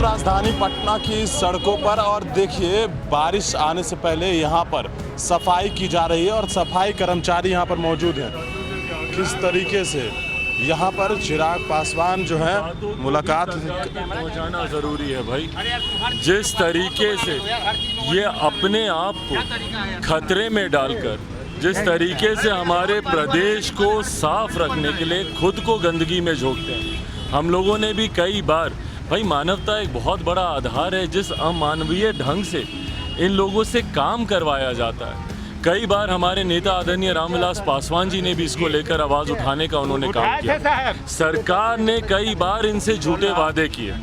राजधानी पटना की सड़कों पर और देखिए बारिश आने से पहले यहाँ पर सफाई की जा रही है और सफाई कर्मचारी यहाँ पर मौजूद हैं। किस तरीके से यहाँ पर चिराग पासवान जो है मुलाकात हो जाना ज़रूरी है भाई। जिस तरीके से ये अपने आप को खतरे में डालकर, जिस तरीके से हमारे प्रदेश को साफ रखने के लिए खुद को गंदगी में झोंकते हैं। हम लोगों ने भी कई बार, भाई मानवता एक बहुत बड़ा आधार है, जिस अमानवीय ढंग से इन लोगों से काम करवाया जाता है। कई बार हमारे नेता आदरणीय रामविलास पासवान जी ने भी इसको लेकर आवाज़ उठाने का उन्होंने काम किया। सरकार ने कई बार इनसे झूठे वादे किए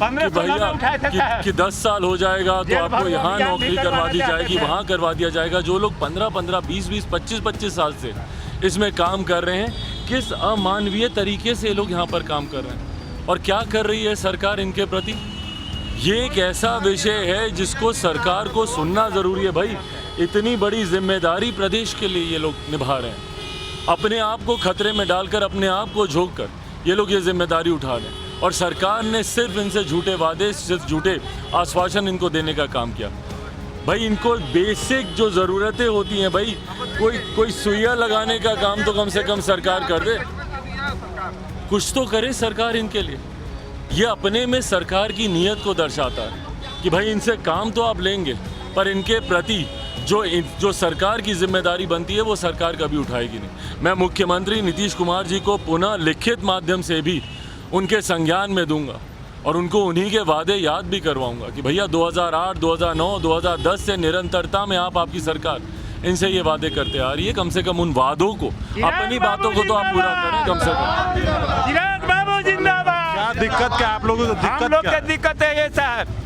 कि भैया कि 10 साल हो जाएगा तो आपको यहाँ नौकरी करवा दी जाएगी, वहाँ करवा दिया जाएगा। जो लोग 15-15, 20-20, 25-25 साल से इसमें काम कर रहे हैं, किस अमानवीय तरीके से ये लोग यहाँ पर काम कर रहे हैं और क्या कर रही है सरकार इनके प्रति। ये एक ऐसा विषय है जिसको सरकार को सुनना ज़रूरी है भाई। इतनी बड़ी जिम्मेदारी प्रदेश के लिए ये लोग निभा रहे हैं। अपने आप को खतरे में डालकर, अपने आप को झोंक कर ये लोग ये जिम्मेदारी उठा रहे हैं और सरकार ने सिर्फ इनसे झूठे वादे, सिर्फ झूठे आश्वासन इनको देने का काम किया। भाई इनको बेसिक जो ज़रूरतें होती हैं, भाई कोई सुइया लगाने का काम तो कम से कम सरकार कर दे। कुछ तो करे सरकार इनके लिए। ये अपने में सरकार की नीयत को दर्शाता है कि भाई इनसे काम तो आप लेंगे, पर इनके प्रति जो सरकार की जिम्मेदारी बनती है वो सरकार कभी उठाएगी नहीं। मैं मुख्यमंत्री नीतीश कुमार जी को पुनः लिखित माध्यम से भी उनके संज्ञान में दूंगा और उनको उन्हीं के वादे याद भी करवाऊंगा कि भैया 2008, 2009, 2010 से निरंतरता में आपकी सरकार इनसे ये वादे करते आ रही है। कम से कम उन वादों को, अपनी बातों को तो आप पूरा करें कम से कम। चिराग बाबू जिंदाबाद। क्या दिक्कत, क्या आप लोगों को हम लोग की दिक्कत है ये साहब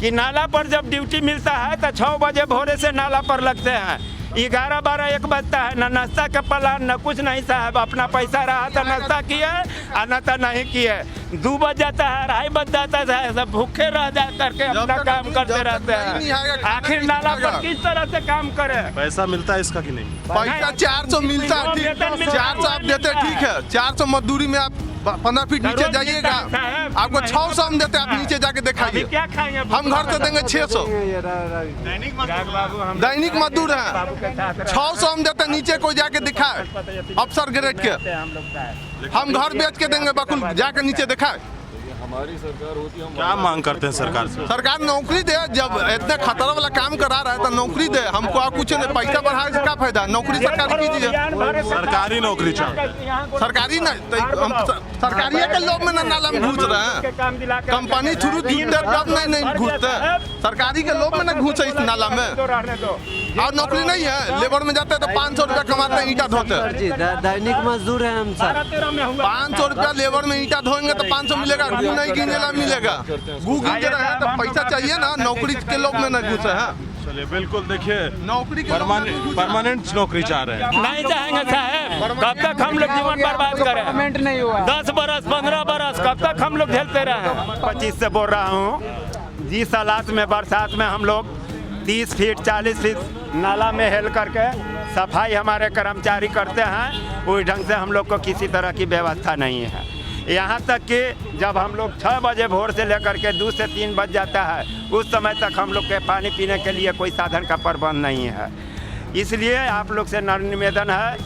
कि नाला पर जब ड्यूटी मिलता है तो 6 बजे भोरे से नाला पर लगते हैं। 11, 12, 1 बजता है, न नाश्ता का प्लान न कुछ नहीं साहब। अपना पैसा रहा तो नाश्ता किए और न तो नहीं किए। 2 बज जाता है, 2:30 बज जाता है, सब भूखे रह जा करके अपना काम करते रहते हैं। आखिर नाला पर किस तरह से काम करे। पैसा मिलता है इसका कि नहीं? पैसा 400 मिलता है, 400 आप देते ठीक है। 400 मजदूरी में आप 15 फीट नीचे जाइएगा, आपको 600 हम देते, आप नीचे जाके दिखाइए। क्या खाएंगे? हम घर से देंगे 600। दैनिक मजदूर है, 600 हम देते, नीचे कोई जाके दिखाए अफसर ग्रेड के। हम घर बेच के देंगे बकुल, जाके नीचे दिखाए। हमारी सरकार होती है, हम क्या मांग करते हैं सरकार से? सरकार नौकरी दे। जब इतने खतरा वाला काम करा रहा है तो नौकरी दे हमको। आप कुछ नहीं, पैसा बढ़ाने से क्या फायदा? नौकरी सरकार कीजिए। सरकारी नौकरी चाहिए। सरकारी नहीं, हम सरकारी के लोग में नाला में घुस रहे हैं। कंपनी थ्रू घुसते तब नहीं घुसते, सरकारी के लोग में न घुसे इस नाला में। और नौकरी नहीं है, लेबर में जाते हैं तो 500 रुपया कमाते हैं, ईंटा धोते। दैनिक मजदूर है हम सर। 500 रुपया लेबर में ईंटा धोएंगे तो 500 मिलेगा, गू नहीं गिनेला मिलेगा। गू गिन रहे हैं तो पैसा चाहिए ना। नौकरी के लोग में न घुसे हैं। चलिए बिल्कुल, देखिए नौकरी परमानेंट नौकरी चाह रहे हैं। नहीं चाहेंगे साहब। कब तक हम लोग जीवन बर्बाद करें? नहीं हुआ। 10 बरस, 15 बरस कब तक हम लोग झेलते रहे? 25 से बोल रहा हूँ। जिस हालात में बरसात में हम लोग 30 फीट 40 फीट नाला में हेल करके सफाई हमारे कर्मचारी करते हैं, उस ढंग से हम लोग को किसी तरह की व्यवस्था नहीं है। यहाँ तक कि जब हम लोग 6 बजे भोर से लेकर के 2 से 3 बज जाता है, उस समय तक हम लोग के पानी पीने के लिए कोई साधन का प्रबंध नहीं है। इसलिए आप लोग से निवेदन है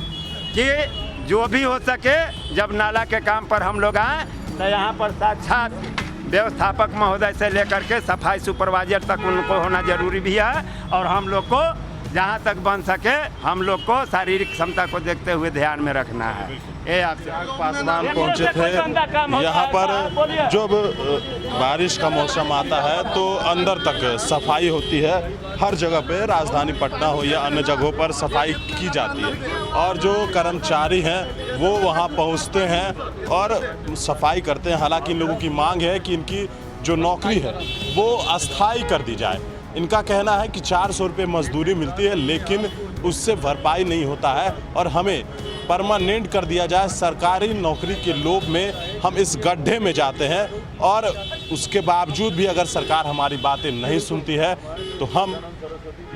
कि जो भी हो सके, जब नाला के काम पर हम लोग आएँ तो यहाँ पर साक्षात व्यवस्थापक महोदय से लेकर के सफाई सुपरवाइजर तक उनको होना जरूरी भी है। और हम लोग को जहाँ तक बन सके हम लोग को शारीरिक क्षमता को देखते हुए ध्यान में रखना है। ये आपसे पासवान पहुंचे थे यहाँ पर। जब बारिश का मौसम आता है तो अंदर तक सफाई होती है। हर जगह पे, राजधानी पटना हो या अन्य जगहों पर सफाई की जाती है और जो कर्मचारी हैं वो वहाँ पहुँचते हैं और सफाई करते हैं। हालांकि इन लोगों की मांग है कि इनकी जो नौकरी है वो अस्थायी कर दी जाए। इनका कहना है कि 400 रुपये मजदूरी मिलती है, लेकिन उससे भरपाई नहीं होता है और हमें परमानेंट कर दिया जाए। सरकारी नौकरी के लोभ में हम इस गड्ढे में जाते हैं और उसके बावजूद भी अगर सरकार हमारी बातें नहीं सुनती है तो हम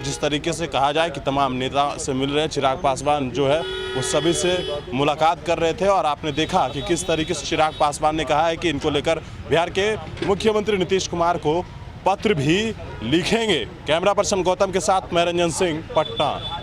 जिस तरीके से कहा जाए कि तमाम नेता से मिल रहे हैं, चिराग पासवान जो है वो सभी से मुलाकात कर रहे थे और आपने देखा कि किस तरीके से चिराग पासवान ने कहा है कि इनको लेकर बिहार के मुख्यमंत्री नीतीश कुमार को पत्र भी लिखेंगे। कैमरा पर्सन गौतम के साथ मैं रंजन सिंह, पटना।